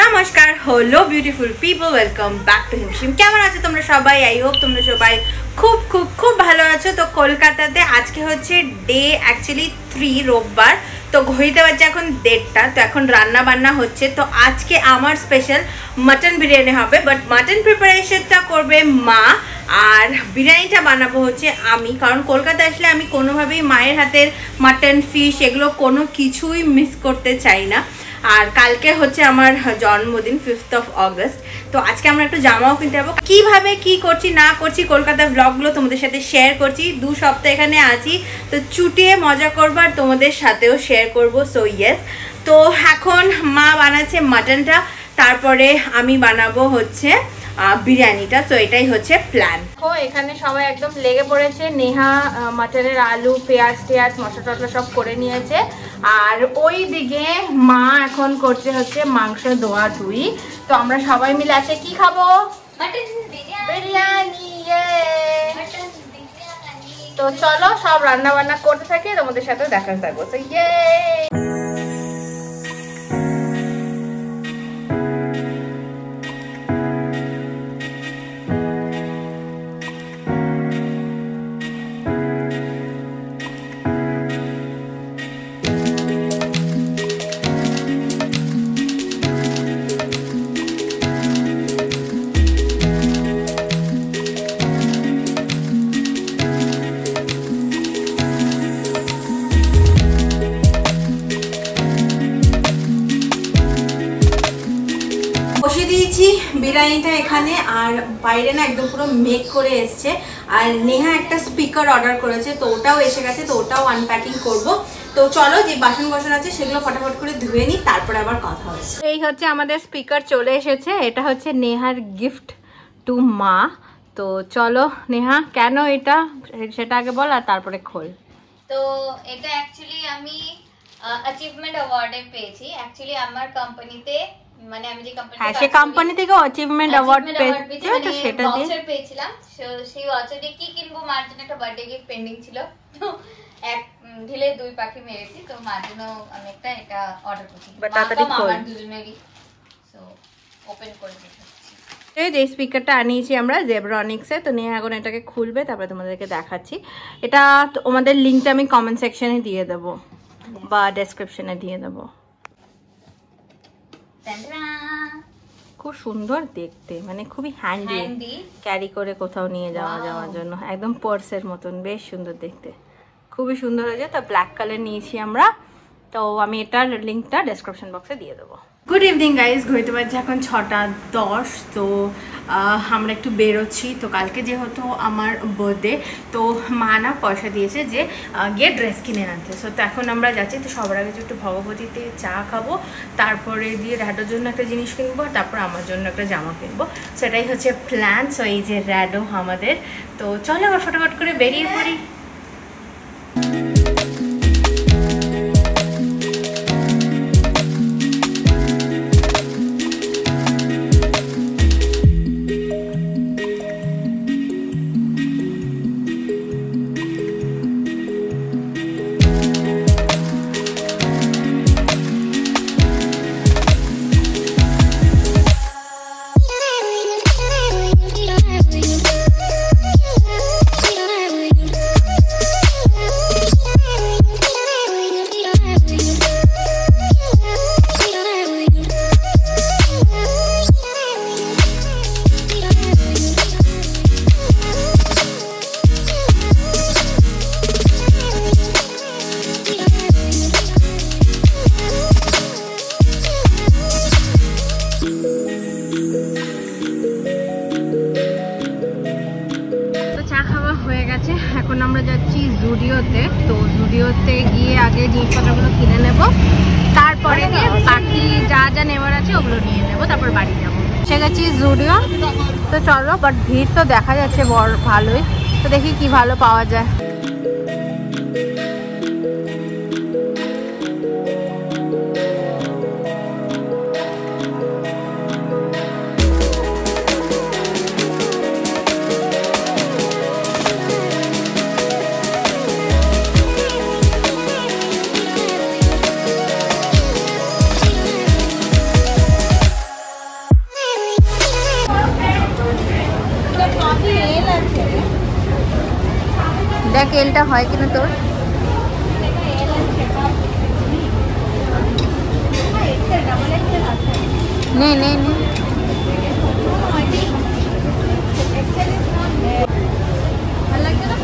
নমস্কার hello beautiful people welcome back to হিমশিম। কেমন আছো তোমরা সবাই? আই হোপ তোমরা সবাই খুব খুব খুব ভালো আছো। তো কলকাতাতে আজকে হচ্ছে ডে অ্যাকচুয়ালি 3 রোববার। তো ঘড়িতে বাজছে এখন 1:30টা। তো এখন রান্না বান্না হচ্ছে। তো আজকে আমার স্পেশাল মাটন বিরিয়ানি হবে, বাট মাটন প্রিপারেশনটা করবে মা আর বিরিয়ানিটা বানাবো হচ্ছে আমি, কারণ কলকাতায় আসলে আমি কোনোভাবেই মায়ের হাতের মাটন ফিশ এগুলো কোনো কিছুই মিস করতে চাই না। আর কালকে হচ্ছে আমার জন্মদিন 5th of August। তো আজকে আমরা একটু জামাও কিনতে যাবো। কিভাবে কি করছি না করছি কলকাতার ব্লগগুলো তোমাদের সাথে শেয়ার করছি। 2 সপ্তাহ এখানে আছি, তো চুটিয়ে মজা করবো আর তোমাদের সাথেও শেয়ার করবো। সো ইয়েস, তো এখন মা বানাচ্ছে মাটনটা, তারপরে আমি বানাবো হচ্ছে বিরিয়ানিটা। তো এটাই হচ্ছে প্ল্যান। তো এখানে সবাই একদম লেগে পড়েছে। নেহা মাটনের আলু পেঁয়াজ টেয়াজ মশলা টসলা সব করে নিয়েছে, আর ওই দিকে মা এখন করছে হচ্ছে মাংস ধোয়া ধুই। তো আমরা সবাই মিলে আছে কি খাবো? বিরিয়ানি। তো চলো সব রান্না বান্না করতে থাকি, তোমাদের সাথে দেখা থাকবো। তো ইয়ে বিরিয়ানিটা এখানে, আর বাইরে না একদম পুরো মেক করে এসছে। আর নেহা একটা স্পিকার অর্ডার করেছে, তো ওটাও এসে গেছে, তো ওটাও আনপ্যাকিং করব। তো চলো যে বাসন বাসন আছে সেগুলো ফটাফট করে ধুয়ে নিই, তারপরে আবার কথা হচ্ছে। এই হচ্ছে আমাদের স্পিকার চলে এসেছে। এটা হচ্ছে নেহার গিফট টু মা। তো চলো নেহা, কেন এটা সেটা আগে বল আর তারপরে খোল। তো এটা অ্যাকচুয়ালি আমি অ্যাচিভমেন্ট অ্যাওয়ার্ডে পেয়েছি। অ্যাকচুয়ালি আমার কোম্পানিতে, মানে আমি যে কোম্পানিতে, হ্যাঁ সেই কোম্পানি থেকে অ্যাচিভমেন্ট অ্যাওয়ার্ড পেয়েছি, তো সেটা দিয়ে ভাউচার পেয়েছিলাম। সেই ভাউচার দিয়ে কি কিনবো, মার জন্য একটা বার্থডে গিফট পেন্ডিং ছিল, তো এক ঢিলে 2 পাখি মেরেছি। তো মার জন্য আমি এটা অর্ডার করছি, আমার দুজনেরই। সো ওপেন করে দিচ্ছি। এই যে স্পিকারটা আনিয়েছি আমরা জেব্রনিক্সে। তো নিয়ে এখন এটাকে খুলবে, তারপরে তোমাদেরকে দেখাচ্ছি। এটা আমাদের লিঙ্কটা আমি কমেন্ট সেকশনে দিয়ে দেবো বা ডেসক্রিপশনে দিয়ে দেবো। খুব সুন্দর দেখতে, মানে খুবই হ্যান্ডি, ক্যারি করে কোথাও নিয়ে যাওয়ার জন্য একদম পার্সের মতন, বেশ সুন্দর দেখতে, খুবই সুন্দর হয়েছে। তো ব্ল্যাক কালার নিয়েছি আমরা। তো আমি এটার লিঙ্কটা ডেসক্রিপশন বক্সে দিয়ে দেবো। গুড ইভিনিং গাইজ, ঘড়িতে বাজছে এখন 6:10। তো আমরা একটু বেরোচ্ছি। তো কালকে যেহেতু আমার বার্থডে, তো মা না পয়সা দিয়েছে যে গিয়ে ড্রেস কিনে আনতে। সো তো এখন আমরা যাচ্ছি। তো সবার আগে একটু ভগবতীতে চা খাবো, তারপরে দিয়ে র্যাডোর জন্য একটা জিনিস কিনবো, তারপর আমার জন্য একটা জামা কিনবো। সেটাই হচ্ছে প্ল্যান। সো এই যে র্যাডো আমাদের। তো চলো আবার ফটাফট করে বেরিয়ে পড়ি। এখন আমরা যাচ্ছি জুডিওতে। তো জুডিওতে গিয়ে আগে জিনিসপত্রগুলো কিনে নেব, তারপরে বাকি যা যা নেওয়ার আছে ওগুলো নিয়ে নেব, তারপর বাড়ি যাবো। সে গেছি জুডিও। তো চলো, বাট ভিড় তো দেখা যাচ্ছে ভালোই। তো দেখি কি ভালো পাওয়া যায়। দেখ এলটা হয় কিনা তোর। নে নে নে ভালো লাগছে না?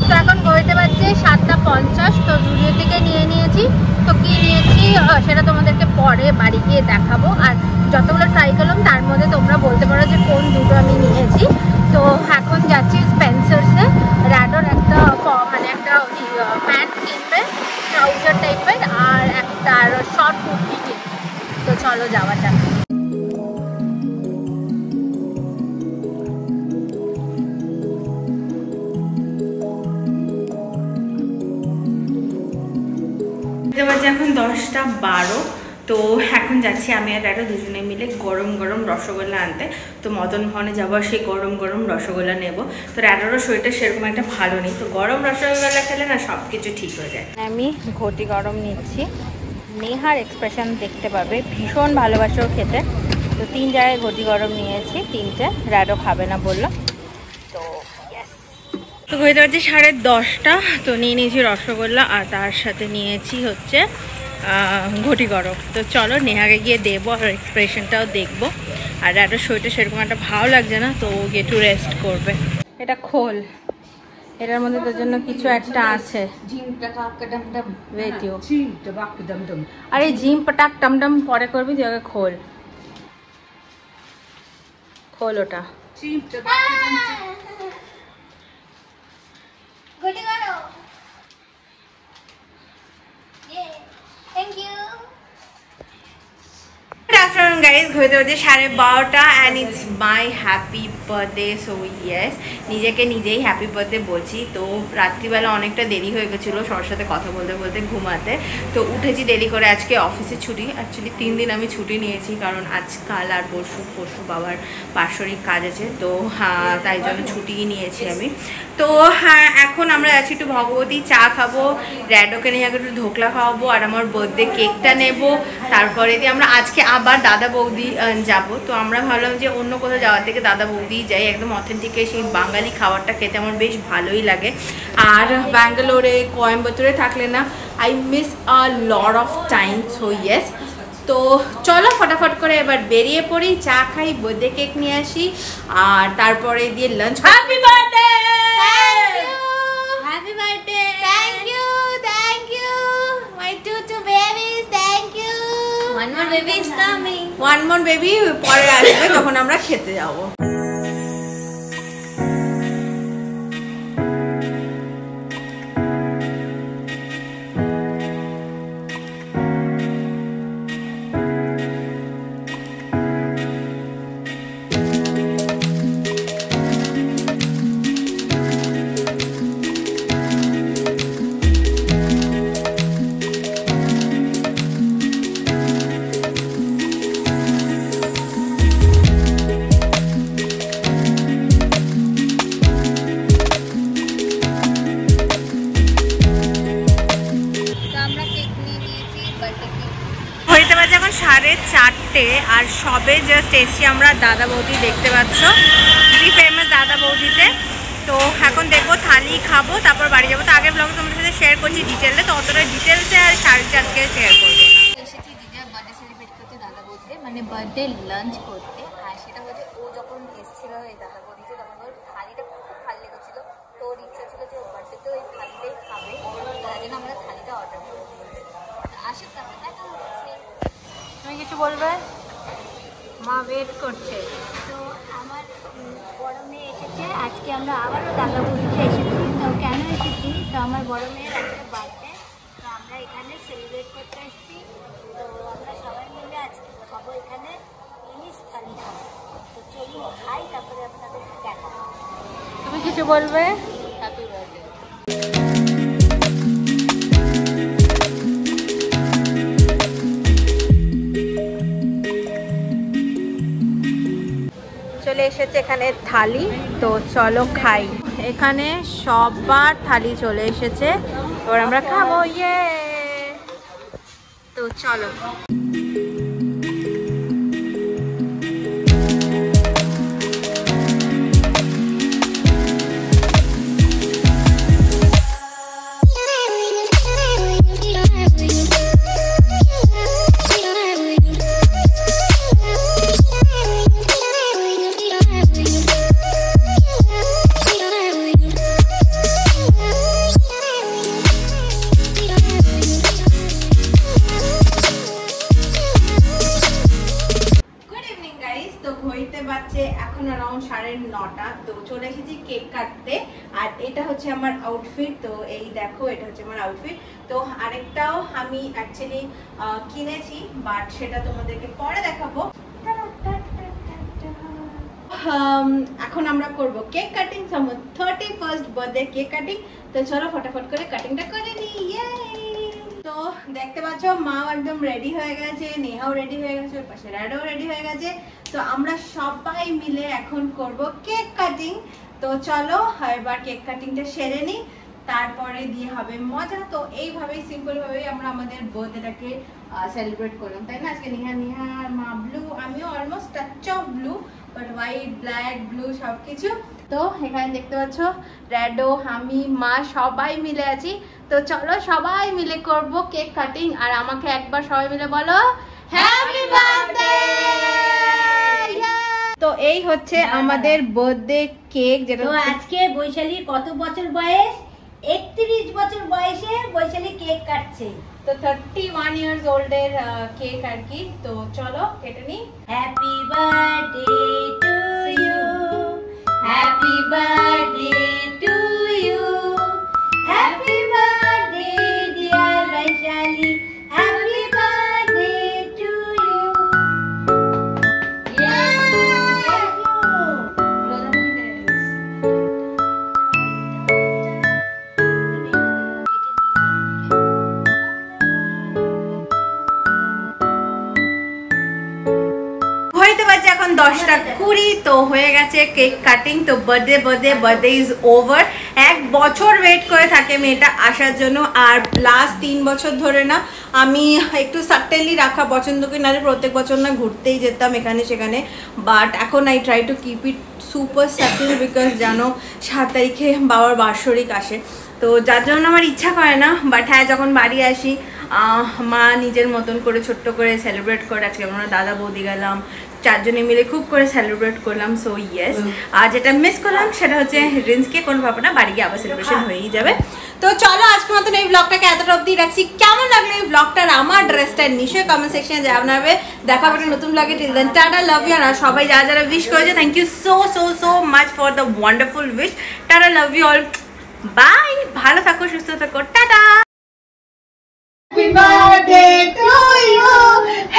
তো এখন ঘড়িতে বাজছে 7:50। তো জুডিও থেকে নিয়ে নিয়েছি। তো কি নিয়েছি সেটা তোমাদেরকে পরে বাড়ি গিয়ে দেখাবো। আর যতগুলো ট্রাই করলাম তার মধ্যে তোমরা বলতে পারো যে কোন দুটো আমি নিয়েছি। তো এখন যাচ্ছি স্পেন্সার্সে। র্যাডোর একটা মানে একটা প্যান্ট কিনবে, ট্রাউজার টাইপের, আর একটা শর্ট কুর্তি কিনবে। তো চলো যাওয়া যাক। এখন 10:12। তো এখন যাচ্ছি আমি আর একটা দুজনে মিলে গরম গরম রসগোল্লা আনতে। তো মদন মোহনে যাবো, সেই গরম গরম রসগোল্লা নেব। তো র্যাডোরও শরীরটা সেরকম একটা ভালো নেই, তো গরম রসগোল্লা খেলে না সব কিছু ঠিক হয়ে যায়। আমি ঘটি গরম নিচ্ছি। নেহার এক্সপ্রেশন দেখতে পাবে, ভীষণ ভালোবাসেও খেতে। তো 3 জায়গায় ঘটি গরম নিয়েছি, 3টে। র্যাডো খাবে না বললো। তো তো ঘড়িতে বাজছে 10:30। তো নিয়ে নিয়েছি রসগোল্লা আর তার সাথে নিয়েছি হচ্ছে ঘটি গরম। তো চলো নেহাকে গিয়ে দেবো আর এক্সপ্রেশনটাও দেখবো। আর একটা শরীরটা সেরকম একটা ভালো লাগছে না, তো ও গিয়ে একটু রেস্ট করবে। এটা খোল, এটার মধ্যে তোর জন্য কিছু একটা আছে। আরে জিম পটাক টমটম পরে করবি, তুই আগে খোল খোল ওটা। Thank you. Good afternoon guys, ঘড়িতে বাজে 12:30 and it's my happy birthday. So yes, নিজেকে নিজেই হ্যাপি বার্থডে বলছি। তো রাত্রিবেলা অনেকটা দেরি হয়ে গেছিলো সবার সাথে কথা বলতে বলতে ঘুমাতে। তো উঠেছি দেরি করে, আজকে অফিসে ছুটি। অ্যাকচুয়ালি 3 দিন আমি ছুটি নিয়েছি, কারণ আজকাল আর পরশু বাবার বাৎসরিক কাজ আছে। তো হ্যাঁ, তাই জন্য ছুটিই নিয়েছি আমি। তো হ্যাঁ, এখন আমরা যাচ্ছি একটু ভগবতী, চা খাবো, র্যাডোকে নিয়ে একটু ধোকলা খাওয়াবো, আর আমার বার্থডে কেকটা নেব। তারপরে দিয়ে আমরা আজকে আবার দাদা বৌদি যাব। তো আমরা ভাবলাম যে অন্য কোথাও যাওয়ার থেকে দাদা বৌদি যাই, একদম অথেন্টিক সেই বাঙালি খাবারটা খেতে আমার বেশ ভালোই লাগে। আর ব্যাঙ্গালোরে কোয়েম্বাটোরে থাকলে না I miss a lot of time. So yes, তো চলো ফটাফট করে এবার বেরিয়ে পড়ি, চা খাই, বার্থডে কেক নিয়ে আসি, আর তারপরে দিয়ে lunch. Happy birthday! Happy birthday! Thank you, thank you my two babies, thank you. One more baby is coming. One more baby পরে আসবে, তখন আমরা খেতে যাবো। এখন 4:30 আর সবে জাস্ট এসছি আমরা দাদা বৌদি, দেখতে পাচ্ছ ভেরি ফেমাস দাদা বৌদিতে। তো এখন দেখবো, থালি খাবো, তারপর বাড়ি যাবো। তো আগের ব্লগে তোমাদের সাথে শেয়ার করছি ডিটেলসে, তো অতটা ডিটেলসে আর শাড়িটা আজকে শেয়ার করবো। এসেছি দিদার বার্থডে সেলিব্রেট করতে দাদা বৌদিতে, মানে বার্থডে লাঞ্চ করতে। আর সেটা হচ্ছে ও যখন এসেছিল এই দাদা বৌদিতে, তখন ওর থালিটা খুব ভালো লেগেছিলো। তো ওর ইচ্ছা ছিল যে ওর বার্থডেতে ওই থালিটাই খাবে, তার জন্য আমরা থালিটা অর্ডার করে দিয়েছি। আসুক তারপরে দেখা হচ্ছে। তুমি কিছু বলবে? মা ওয়েট করছে। তো আমার বড় মেয়ে এসেছে, আজকে আমরা আবারও দাদা বৌদিতে এসেছি। তো কেন এসেছি? তো আমার বড় মেয়ের আজকে বার্থডে, তো আমরা এখানে সেলিব্রেট করতে এসেছি। তো আমরা সবাই মিলে আজকে খাবো এখানে ইলিশ থালি খাবো। বলবে? Happy birthday. চলে এসেছে এখানে থালি, তো চলো খাই। এখানে সবার থালি চলে এসেছে, এবার আমরা খাবো। ইয়ে, তো চলো। এখন अराउंड 9:30, তো চলে এসেছি কেক কাটতে। আর এটা হচ্ছে আমার আউটফিট, তো এই দেখো এটা হচ্ছে আমার আউটফিট। তো আরেকটাও আমি অ্যাকচুয়ালি কিনেছি, বাট সেটা তোমাদেরকে পরে দেখাবো। এখন আমরা করব cake cutting, 31st birthday cake cutting. তো চলো ফটাফট করে কাটিংটা করে নিই। ইয়ে, তো দেখতে পাচ্ছ মাও একদম রেডি হয়ে গেছে, নেহাও রেডি হয়ে গেছে, ওর পাশে র্যাডও রেডি হয়ে গেছে। তো আমরা সবাই মিলে এখন করব কেক কাটিং। তো চলো এবার কেক কাটিংটা সেরে নিই, তারপরে দিয়ে হবে মজা। তো এইভাবেই সিম্পল ভাবেই আমরা আমাদের বার্থডেটাকে সেলিব্রেট করলাম, তাই না? আজকে নেহা মা ব্লু, আমিও almost touch of blue, but white black blue সব কিছু। তো এখানে দেখতে পাচ্ছ র্যাডো, আমি, মা সবাই মিলে আছি। তো চলো সবাই মিলে করব কেক কাটিং। আর আমাকে একবার সবাই মিলে বলো হ্যাপি বার্থডে। তো এই হচ্ছে আমাদের বার্থডে কেক, যেটা আজকে বৈশালীর কত বছর বয়স? 31 বছর বয়সে বৈশালী কেক কাটছে। তো 31 ইয়ার্স ওল্ড এর কেক আর কি। তো চলো কেটে নি। Happy birthday to you, happy birthday to you, happy birthday dear Baishali, happy birthday to you. এখন 10:20, তো হয়ে গেছে কেক কাটিং। তো বার্থডে ইজ ওভার। 1 বছর ওয়েট করে থাকে মেয়েটা আসার জন্য। আর লাস্ট 3 বছর ধরে না আমি একটু সাটেনলি রাখা পছন্দ করি, না প্রত্যেক বছর না ঘুরতেই যেতাম এখানে সেখানে, বাট এখন I try to keep it super subtle, because জানো 7 তারিখে বাবার বাৎসরিক আসে, তো যার জন্য আমার ইচ্ছা করে না। বাট হ্যাঁ, যখন বাড়ি আসি মা নিজের মতন করে ছোট্ট করে সেলিব্রেট করে। আজকে আমরা দাদা বৌদি গেলাম, 4 জনে মিলে খুব করে সেলিব্রেট করলাম। সো ইয়েস, আর যেটা মিস করলাম সেটা হচ্ছে রিন্সকে, কোনো ভাবে না, বাড়ি গিয়ে আবার সেলিব্রেশন হয়েই যাবে। তো চলো আজকের মতন এই ব্লগটাকে এতটা অবধি রাখছি। কেমন লাগলো এই ব্লগটার, আমার ড্রেসটা নিশ্চয়ই কমেন্ট সেকশনে জানাবে। দেখা হবে নতুন ব্লগে। Till then tata, love you. আর সবাই যারা যারা উইশ করেছে, thank you so much for the wonderful wish. Tata, love you all, bye. ভালো থাকো, সুস্থ থাকো, tata. Happy birthday to you,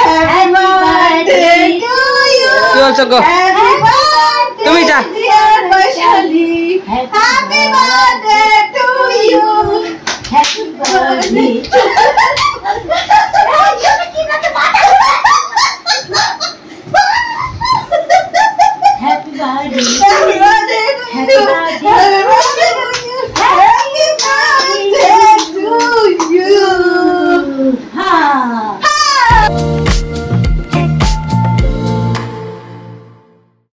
happy birthday to you, you also go. Happy birthday dear Vaishali, happy birthday to you, happy birthday